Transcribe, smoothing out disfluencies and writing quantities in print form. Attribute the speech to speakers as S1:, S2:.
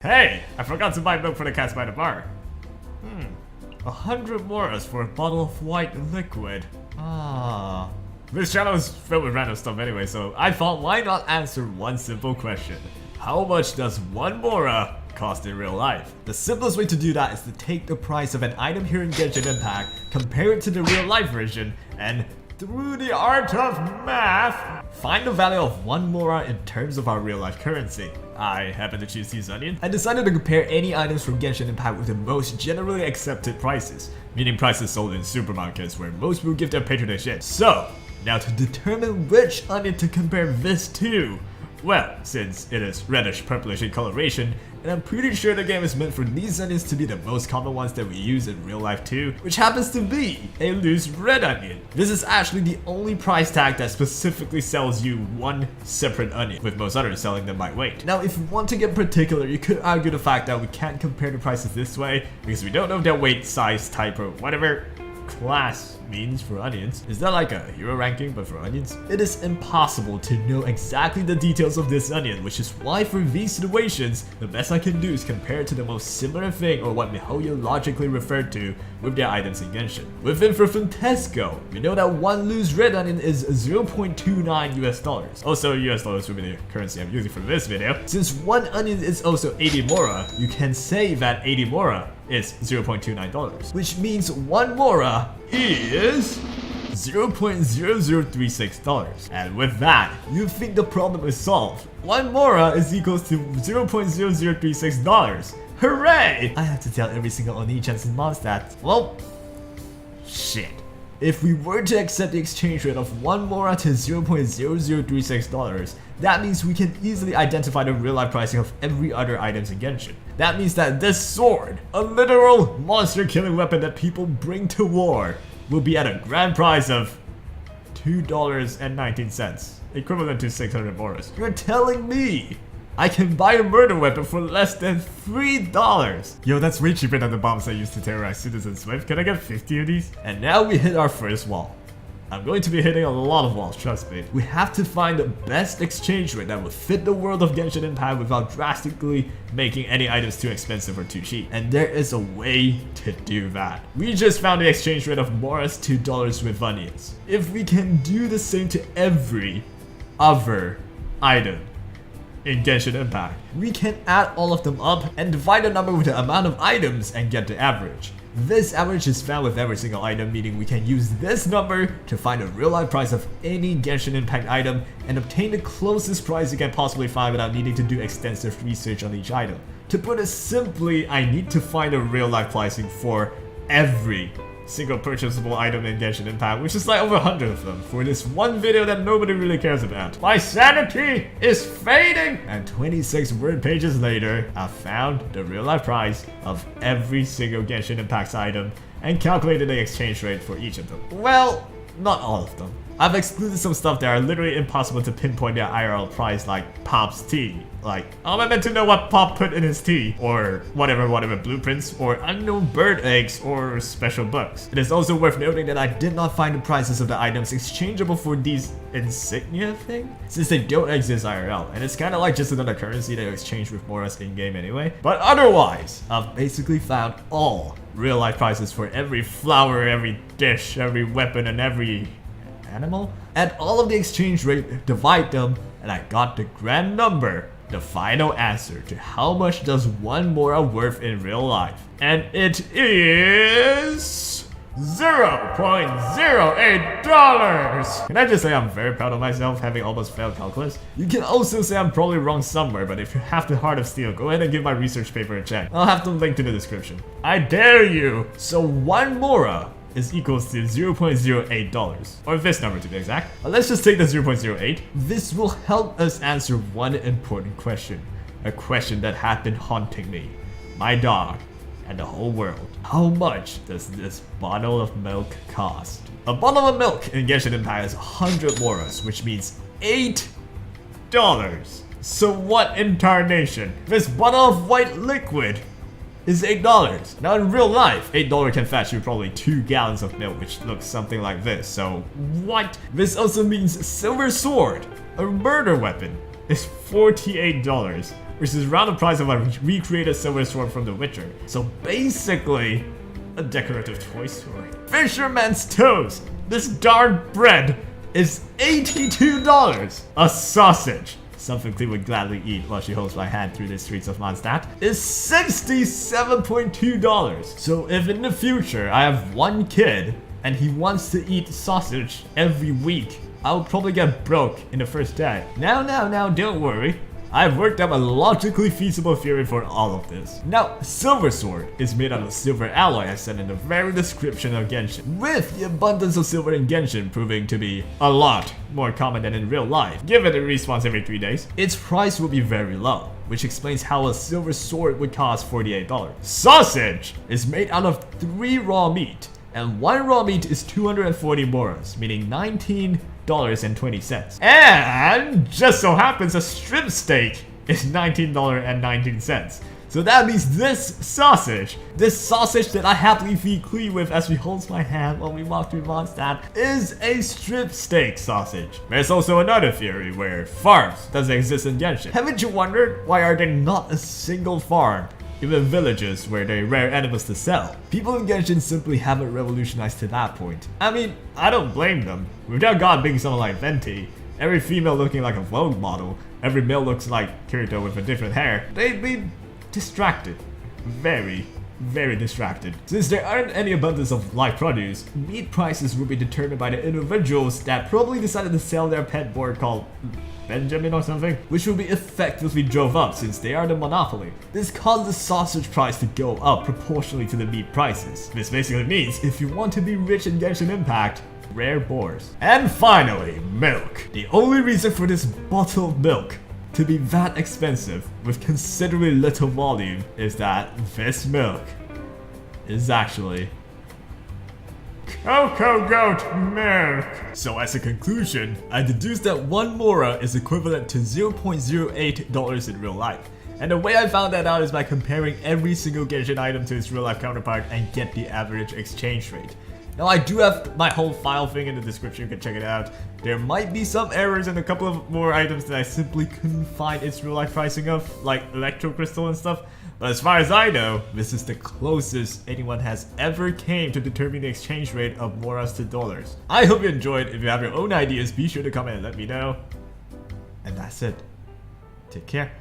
S1: Hey, I forgot to buy milk for the cats by the bar. 100 moras for a bottle of white liquid. Ah. This channel is filled with random stuff anyway, so I thought why not answer one simple question. How much does 1 mora cost in real life? The simplest way to do that is to take the price of an item here in Genshin Impact, compare it to the real life version, and through the art of math, find the value of 1 mora in terms of our real life currency. I happen to choose Sea's Onion and decided to compare any items from Genshin Impact with the most generally accepted prices, meaning prices sold in supermarkets where most people give their patronage in. So, now to determine which onion to compare this to, well, since it is reddish purplish in coloration, and I'm pretty sure the game is meant for these onions to be the most common ones that we use in real life too, which happens to be a loose red onion. This is actually the only price tag that specifically sells you one separate onion, with most others selling them by weight. Now if you want to get particular, you could argue the fact that we can't compare the prices this way because we don't know their weight, size, type, or whatever class means for onions. Is that like a hero ranking but for onions? It is impossible to know exactly the details of this onion, which is why for these situations, the best I can do is compare it to the most similar thing or what miHoYo logically referred to with their items in Genshin. With info from Tesco, we know that one loose red onion is $0.29 US. Also US dollars will be the currency I'm using for this video. Since one onion is also 80 mora, you can say that 80 mora is $0.29, which means 1 mora is $0.0036. And with that, you think the problem is solved. 1 mora is equals to $0.0036. Hooray! I have to tell every single Oni-chan's mom stats. Well, shit. If we were to accept the exchange rate of 1 mora to $0.0036, that means we can easily identify the real life pricing of every other items in Genshin. That means that this sword, a literal monster killing weapon that people bring to war, will be at a grand price of $2.19, equivalent to 600 moras. You're telling me I can buy a murder weapon for less than $3? Yo, that's way cheaper than the bombs I used to terrorize citizens with. Can I get 50 of these? And now we hit our first wall. I'm going to be hitting a lot of walls, trust me. We have to find the best exchange rate that will fit the world of Genshin Impact without drastically making any items too expensive or too cheap. And there is a way to do that. We just found the exchange rate of moras $2 with onions. If we can do the same to every other item in Genshin Impact, we can add all of them up and divide the number with the amount of items and get the average. This average is found with every single item, meaning we can use this number to find the real life price of any Genshin Impact item and obtain the closest price you can possibly find without needing to do extensive research on each item. To put it simply, I need to find a real life pricing for every single purchasable item in Genshin Impact, which is like over 100 of them, for this one video that nobody really cares about. My sanity is fading! And 26 word pages later, I found the real life price of every single Genshin Impact item and calculated the exchange rate for each of them. Well, not all of them. I've excluded some stuff that are literally impossible to pinpoint their IRL price, like Pop's tea. Like, how am I meant to know what Pop put in his tea? Or whatever blueprints, or unknown bird eggs, or special books. It is also worth noting that I did not find the prices of the items exchangeable for these insignia thing, since they don't exist IRL, and it's kinda like just another currency that you exchange with moras in-game anyway. But otherwise, I've basically found all real life prices for every flower, every dish, every weapon, and every animal. Add all of the exchange rate, divide them, and I got the grand number. The final answer to how much does 1 mora worth in real life. And it is $0.08. Can I just say I'm very proud of myself having almost failed calculus? You can also say I'm probably wrong somewhere, but if you have the heart of steel, go ahead and give my research paper a check. I'll have them linked in the description. I dare you! So 1 mora is equals to $0.08, or this number to be exact. But let's just take the 0.08. This will help us answer one important question, a question that had been haunting me, my dog, and the whole world. How much does this bottle of milk cost? A bottle of milk in Genshin Impact is 100 moras, which means $8. So what in tarnation? This bottle of white liquid is $8. Now in real life, $8 can fetch you probably 2 gallons of milk, which looks something like this. So what? This also means silver sword, a murder weapon, is $48, which is around the price of a recreated silver sword from The Witcher. So basically, a decorative toy store. Fisherman's toast! This darn bread is $82! A sausage, something Cleo would gladly eat while she holds my hand through the streets of Mondstadt, is $67.2. So if in the future I have one kid and he wants to eat sausage every week, I'll probably get broke in the first day. Now, don't worry. I've worked up a logically feasible theory for all of this. Now, Silver Sword is made out of silver alloy as said in the very description of Genshin, with the abundance of silver in Genshin proving to be a lot more common than in real life. Given it respawns every 3 days, its price will be very low, which explains how a silver sword would cost $48. Sausage is made out of 3 raw meat, and 1 raw meat is 240 moras, meaning $19.20. And just so happens a strip steak is $19.19. So that means this sausage that I happily feed Cleo with as she holds my hand while we walk through Mondstadt, is a strip steak sausage. There's also another theory where farms doesn't exist in Genshin. Haven't you wondered why are there not a single farm even villages where there are rare animals to sell? People in Genshin simply haven't revolutionized to that point. I mean, I don't blame them. Without God being someone like Venti, every female looking like a Vogue model, every male looks like Kirito with a different hair, they'd be distracted. Very distracted. Since there aren't any abundance of live produce, meat prices will be determined by the individuals that probably decided to sell their pet board called Benjamin or something, which will be effectively drove up since they are the monopoly. This causes the sausage price to go up proportionally to the meat prices. This basically means if you want to be rich in Genshin Impact, rare boars. And finally, milk. The only reason for this bottled milk to be that expensive with considerably little volume is that this milk is actually Cocoa goat milk. So as a conclusion, I deduced that 1 mora is equivalent to $0.08 in real life. And the way I found that out is by comparing every single Genshin item to its real life counterpart and get the average exchange rate. Now I do have my whole file thing in the description, you can check it out. There might be some errors and a couple of more items that I simply couldn't find its real life pricing of, like Electro Crystal and stuff. But as far as I know, this is the closest anyone has ever came to determining the exchange rate of moras to dollars. I hope you enjoyed. If you have your own ideas, be sure to comment and let me know. And that's it. Take care.